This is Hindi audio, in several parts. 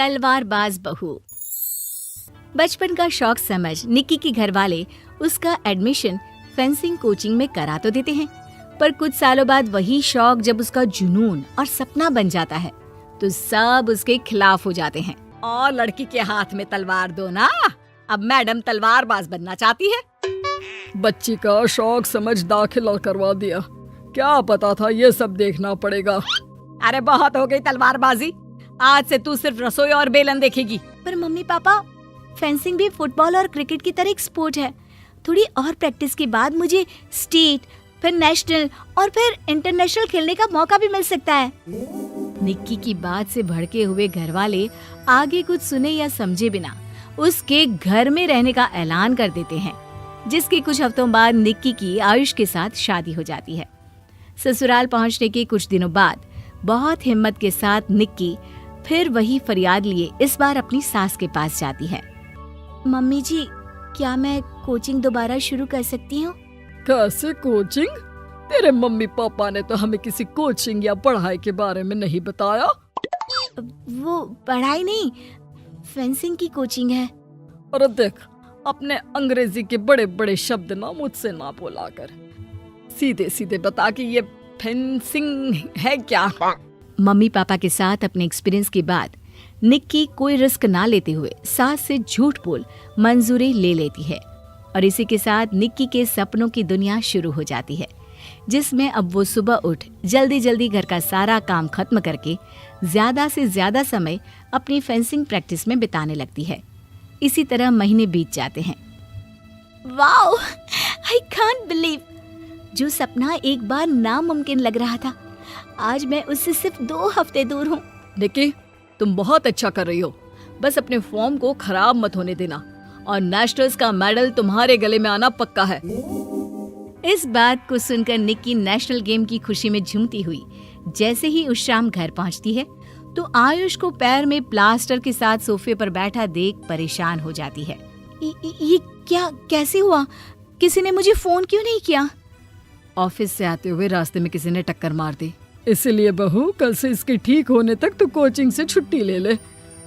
तलवारबाज बहू। बचपन का शौक समझ निक्की के घर वाले उसका एडमिशन फेंसिंग कोचिंग में करा तो देते हैं, पर कुछ सालों बाद वही शौक जब उसका जुनून और सपना बन जाता है तो सब उसके खिलाफ हो जाते हैं। और लड़की के हाथ में तलवार दो ना, अब मैडम तलवारबाज बनना चाहती है। बच्ची का शौक समझ दाखिला करवा दिया, क्या पता था ये सब देखना पड़ेगा। अरे बहुत हो गई तलवारबाजी, आज से तू सिर्फ रसोई और बेलन देखेगी। पर मम्मी पापा, फेंसिंग भी फुटबॉल और क्रिकेट की तरह एक स्पोर्ट है। थोड़ी और प्रैक्टिस के बाद मुझे स्टेट, फिर नेशनल और फिर इंटरनेशनल खेलने का मौका भी मिल सकता है। निक्की की बात से भड़के हुए घर वाले आगे कुछ सुने या समझे बिना उसके घर में रहने का ऐलान कर देते हैं, जिसके कुछ हफ्तों बाद निक्की की आयुष के साथ शादी हो जाती है। ससुराल पहुंचने के कुछ दिनों बाद बहुत हिम्मत के साथ निक्की फिर वही फरियाद लिए इस बार अपनी सास के पास जाती है। मम्मी जी, क्या मैं कोचिंग दोबारा शुरू कर सकती हूँ? कैसे कोचिंग? तेरे मम्मी पापा ने तो हमें किसी कोचिंग या पढ़ाई के बारे में नहीं बताया। वो पढ़ाई नहीं, फेंसिंग की कोचिंग है। और देख, अपने अंग्रेजी के बड़े बड़े शब्द ना मुझसे ना बोला कर, सीधे सीधे बता कि ये फेंसिंग है क्या। मम्मी पापा के साथ अपने एक्सपीरियंस के बाद निक्की कोई रिस्क ना लेते हुए सास से झूठ बोल मंजूरी ले लेती है और इसी के साथ निक्की के सपनों की दुनिया शुरू हो जाती है, जिसमें अब वो सुबह उठ जल्दी जल्दी घर का सारा काम खत्म करके ज्यादा से ज्यादा समय अपनी फेंसिंग प्रैक्टिस में बिताने लगती है। इसी तरह महीने बीत जाते हैं। वाओ, आई कांट बिलीव, जो सपना एक बार नामुमकिन लग रहा था, आज मैं उससे सिर्फ 2 हफ्ते दूर हूँ। निक्की, तुम बहुत अच्छा कर रही हो, बस अपने फॉर्म को खराब मत होने देना और नेशनल्स का मेडल तुम्हारे गले में आना पक्का है। इस बात को सुनकर निक्की नेशनल गेम की खुशी में झूमती हुई जैसे ही उस शाम घर पहुंचती है तो आयुष को पैर में प्लास्टर के साथ सोफे पर बैठा देख परेशान हो जाती है। ये क्या, कैसे हुआ? किसी ने मुझे फोन क्यों नहीं किया? ऑफिस से आते हुए रास्ते में किसी ने टक्कर मार दी, इसलिए बहू कल से इसके ठीक होने तक तो कोचिंग से छुट्टी ले ले,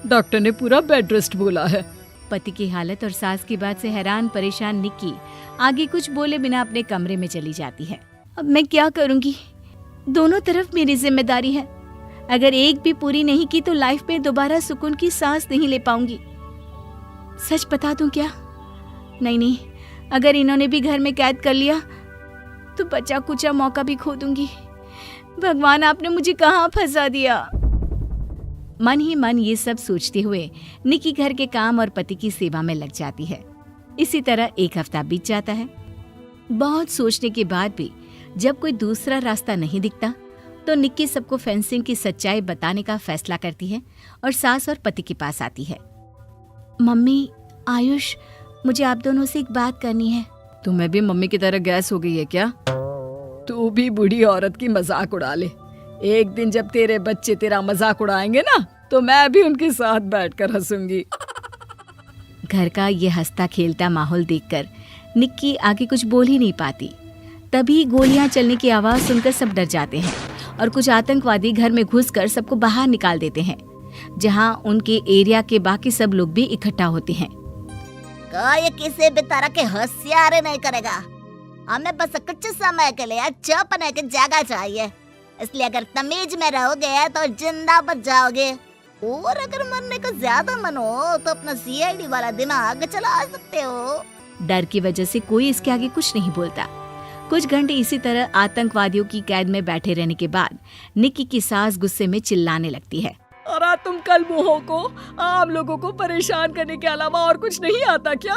डॉक्टर ने पूरा बेड रेस्ट बोला है। पति की हालत और सास की बात से हैरान परेशान निक्की आगे कुछ बोले बिना अपने कमरे में चली जाती है। अब मैं क्या करूंगी? दोनों तरफ मेरी जिम्मेदारी है, अगर एक भी पूरी नहीं की तो लाइफ में दोबारा सुकून की सांस नहीं ले पाऊंगी। सच बता दूं क्या? नहीं, अगर इन्होंने भी घर में कैद कर लिया तो बचा कुचा मौका भी खो दूंगी। भगवान, आपने मुझे कहाँ फंसा दिया। मन ही मन ये सब सोचते हुए निक्की घर के काम और पति की सेवा में लग जाती है। इसी तरह 1 हफ्ता बीत जाता है। बहुत सोचने के बाद भी जब कोई दूसरा रास्ता नहीं दिखता तो निक्की सबको फेंसिंग की सच्चाई बताने का फैसला करती है और सास और पति के पास आती है। मम्मी, आयुष, मुझे आप दोनों से एक बात करनी है। तुम्हें भी मम्मी की तरह गैस हो गई है क्या? तू भी बूढ़ी औरत की मजाक उड़ा ले। एक दिन जब तेरे बच्चे तेरा मजाक उड़ाएंगे ना तो मैं भी उनके साथ बैठकर हंसूंगी। घर का ये हंसता खेलता माहौल देखकर निक्की आगे कुछ बोल ही नहीं पाती। तभी गोलियां चलने की आवाज सुनकर सब डर जाते हैं और कुछ आतंकवादी घर में घुसकर सबको बाहर निकाल देते हैं, जहां उनके एरिया के बाकी सब लोग भी इकट्ठा होते हैं। कोई किसी भी तरह के होशियारी नहीं करेगा, हमें बस कुछ समय के लिए चुप रहने की जगह चाहिए, इसलिए अगर तमीज में रहोगे तो जिंदा बच जाओगे, और अगर मरने का ज्यादा मन हो तो अपना सीआईडी वाला दिमाग चला सकते हो। डर की वजह से कोई इसके आगे कुछ नहीं बोलता। कुछ घंटे इसी तरह आतंकवादियों की कैद में बैठे रहने के बाद निक्की की सास गुस्से में चिल्लाने लगती है। अरे तुम कल मुँहों को आम लोगों को परेशान करने के अलावा और कुछ नहीं आता क्या?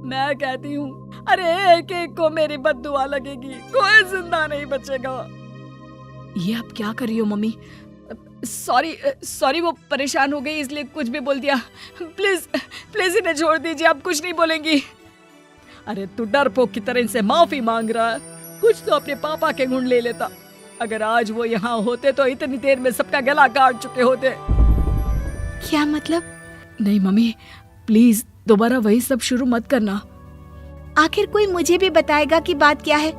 मैं कहती हूँ, अरे एक एक को मेरी बद्दुआ लगेगी, कोई जिंदा नहीं बचेगा। ये अब क्या कर रही हो मम्मी? सॉरी, वो परेशान हो गई इसलिए कुछ भी बोल दिया। प्लीज इन्हें छोड़ दीजिए, अब कुछ नहीं बोलेंगी। अरे तू डरपोक की तरह इनसे माफी मांग रहा है, कुछ तो अपने पापा के गुण ले लेता। अगर आज वो यहाँ होते तो इतनी देर में सबका गला काट चुके होते। क्या मतलब? नहीं मम्मी, प्लीज दोबारा वही सब शुरू मत करना। आखिर कोई मुझे भी बताएगा कि बात क्या है।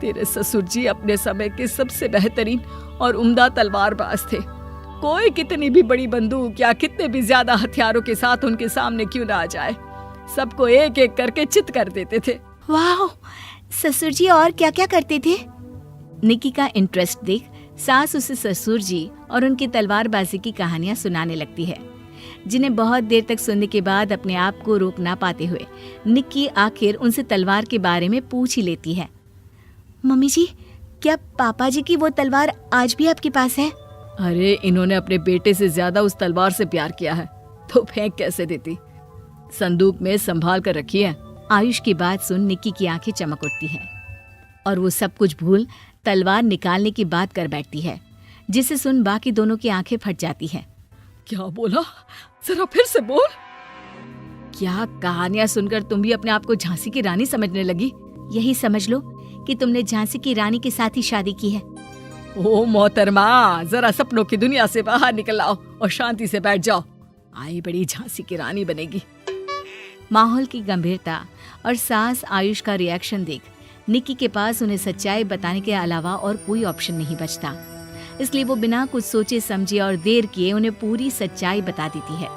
तेरे ससुर जी अपने समय के सबसे बेहतरीन और उम्दा तलवारबाज थे। कोई कितनी भी बड़ी बंदूक या कितने भी ज्यादा हथियारों के साथ उनके सामने क्यों ना आ जाए, सबको एक एक करके चित कर देते थे। वाह, ससुर जी और क्या क्या करते थे? निक्की का इंटरेस्ट देख सास उसे ससुर जी और उनकी तलवारबाजी की कहानियां सुनाने लगती है, जिन्हें बहुत देर तक सुनने के बाद अपने आप को रोक ना पाते हुए निक्की आखिर उनसे तलवार के बारे में पूछ ही लेती है। मम्मी जी, क्या पापा जी की वो तलवार आज भी आपके पास है? अरे इन्होंने अपने बेटे से ज्यादा उस तलवार से प्यार किया है तो फेंक कैसे देती, संदूक में संभाल कर रखी है। आयुष की बात सुन निक्की की आंखें चमक उठती हैं और वो सब कुछ भूल तलवार निकालने की बात कर बैठती है, जिसे सुन बाकी दोनों की आंखें फट जाती हैं। क्या बोला, जरा फिर से बोल। क्या कहानियां सुनकर तुम भी अपने आप को झांसी की रानी समझने लगी? यही समझ लो कि तुमने झांसी की रानी के साथ ही शादी की है। ओ मोहतरमा, जरा सपनों की दुनिया से बाहर निकल आओ और शांति से बैठ जाओ, आई बड़ी झांसी की रानी बनेगी। माहौल की गंभीरता और सास आयुष का रिएक्शन देख निक्की के पास उन्हें सच्चाई बताने के अलावा और कोई ऑप्शन नहीं बचता, इसलिए वो बिना कुछ सोचे समझे और देर किए उन्हें पूरी सच्चाई बता देती है,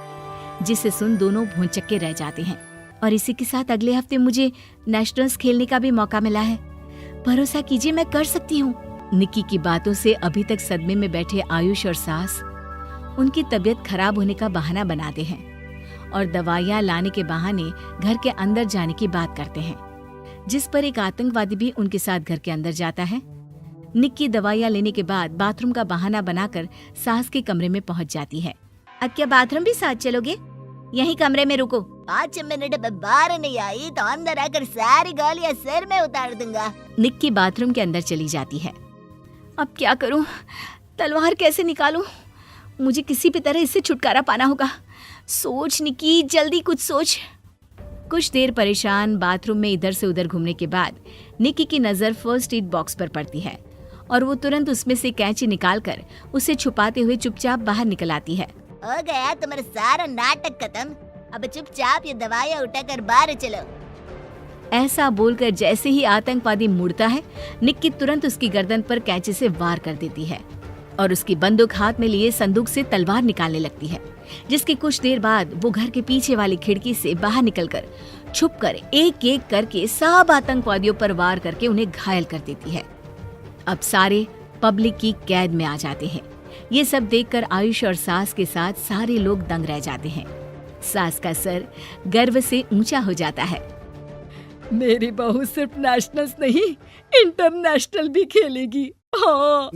जिसे सुन दोनों भौंचक्के रह जाते हैं। और इसी के साथ अगले हफ्ते मुझे नेशनल्स खेलने का भी मौका मिला है, भरोसा कीजिए मैं कर सकती हूँ। निक्की की बातों से अभी तक सदमे में बैठे आयुष और सास उनकी तबीयत खराब होने का बहाना बनाते हैं और दवाइयाँ लाने के बहाने घर के अंदर जाने की बात करते हैं, जिस पर एक आतंकवादी भी उनके साथ घर के अंदर जाता है। निक्की दवाइयाँ लेने के बाद बाथरूम का बहाना बनाकर सास के कमरे में पहुंच जाती है। अब क्या बाथरूम भी साथ चलोगे? यहीं कमरे में रुको। 5 मिनट में बाहर नहीं आई तो अंदर आकर सारी गालियां सिर में उतार दूंगा। निक्की बाथरूम के अंदर चली जाती है। अब क्या करूं? तलवार कैसे निकालूं? मुझे किसी भी तरह इससे छुटकारा पाना होगा। सोच निक्की, जल्दी कुछ सोच। कुछ देर परेशान बाथरूम में इधर से उधर घूमने के बाद निक्की की नजर फर्स्ट एड बॉक्स पर पड़ती है और वो तुरंत उसमें से कैंची निकालकर उसे छुपाते हुए चुपचाप बाहर निकल आती है। हो गया तुम्हारा सारा नाटक खत्म, अब चुपचाप ये दवाइयाँ उठाकर बाहर चलो। ऐसा बोलकर जैसे ही आतंकवादी मुड़ता है, निक्की तुरंत उसकी गर्दन पर कैंची से वार कर देती है और उसकी बंदूक हाथ में लिए संदूक से तलवार निकालने लगती है, जिसकी कुछ देर बाद वो घर के पीछे वाली खिड़की से बाहर निकलकर छुपकर एक एक करके सब आतंकवादियों पर वार करके उन्हें घायल कर देती है। अब सारे पब्लिक की कैद में आ जाते हैं। ये सब देखकर आयुष और सास के साथ सारे लोग दंग रह जाते हैं। सास का सर गर्व से ऊंचा हो जाता है। मेरी बहू सिर्फ नेशनल्स नहीं, इंटरनेशनल भी खेलेगी। हाँ।